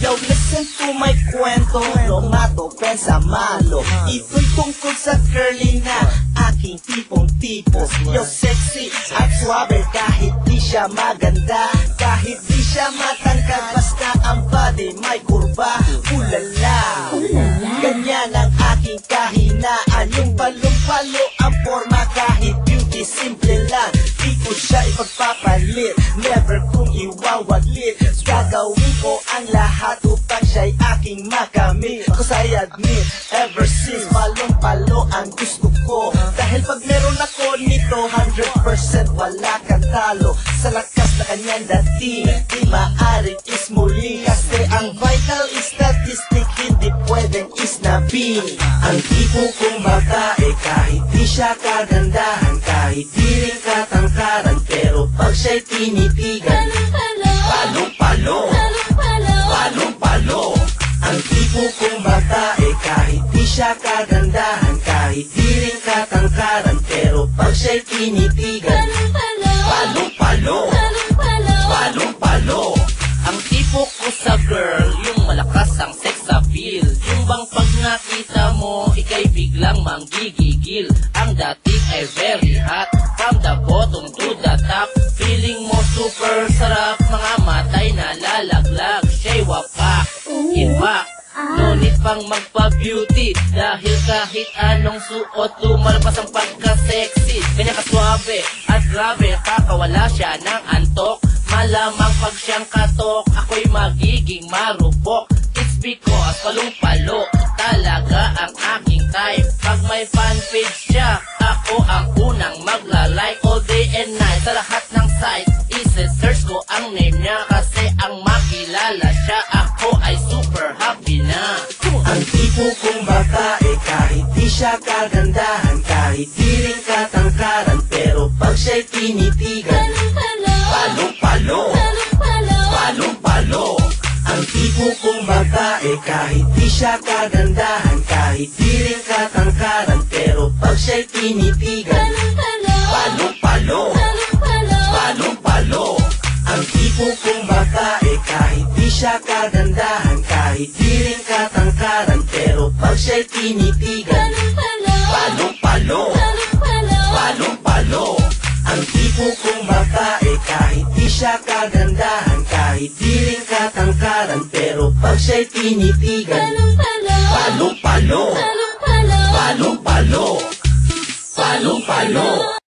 Yo, listen to my kwento, no mato, pensa malo. Ito'y tungkol sa girly na aking tipong-tipo. Yo, sexy at suabe kahit di siya maganda, kahit di siya matangkad, basta ang body may kurba. Ulala, ganyan ang aking kahinaan. Yung palong-palo ang forma kahit beauty simple lang. Di ko siya ipagpapalit, never kong iwawaglit. Gagawin ko ang lahat upang siya'y aking makamit. Cause I admit, ever since palong-palo ang gusto ko. Dahil pag meron ako nito, 100% wala kang talo. Sa lakas na kanyang dating, di maaaring ismuli. Kasi ang vital statistic hindi pwedeng isnabi. Ang tipo kong babae kahit di siya kagandahan, kahit di rin katangkaran, pero pag siya'y tinitigan, palong-palo, palong-palo. Ang tipo kong babae kahit di siya kagandahan, kahit di rin katangkaran, pero pag siya'y tinitigan, palong-palo, palong-palo. Ang tipo ko sa girl, yung malakas ang sex appeal. Yung bang pag nakita mo, ika'y biglang manggigigil. Ang dating ay very hot, from the bottom to the top. Feeling mo super sarap, mga matay na lalaglag. Siya'y wapak, iwak, no need pang magpa-beauty. Dahil kahit anong suot, lumalabas ang pagka-sexy. Ganyan kaswabe at grabe, kakawala siya ng antok. Malamang pag siyang katok, ako'y magiging marupok. It's because palong-palo talaga ang aking type. Pag may fanpage siya, ako ang unang magla-like. All day and night, sa lahat ng site, isi-search ko ang name niya. Kasi ang makilala siya, ako ay super happy na. Ang tipo kong babae kahit di siya kagandahan, kahit di rin katangkaran, pero pag siya'y tinitigan, palong-palo, palong-palo. Ang tipo kong babae kahit di siya kagandahan, kahit di rin katangkaran, pero pag siya'y tinitigan, palong-palo, palong-palo. Ang tipo kong babae kahit di siya kagandahan, kahit di rin katangkaran, pero pag siya'y tinitigan, palong-palo, palong-palo. Ang tipo kong babae kahit di siya kagandahan, kahit di rin katangkaran, pero pag siya'y tinitigan, palong-palo, palong-palo, palong-palo.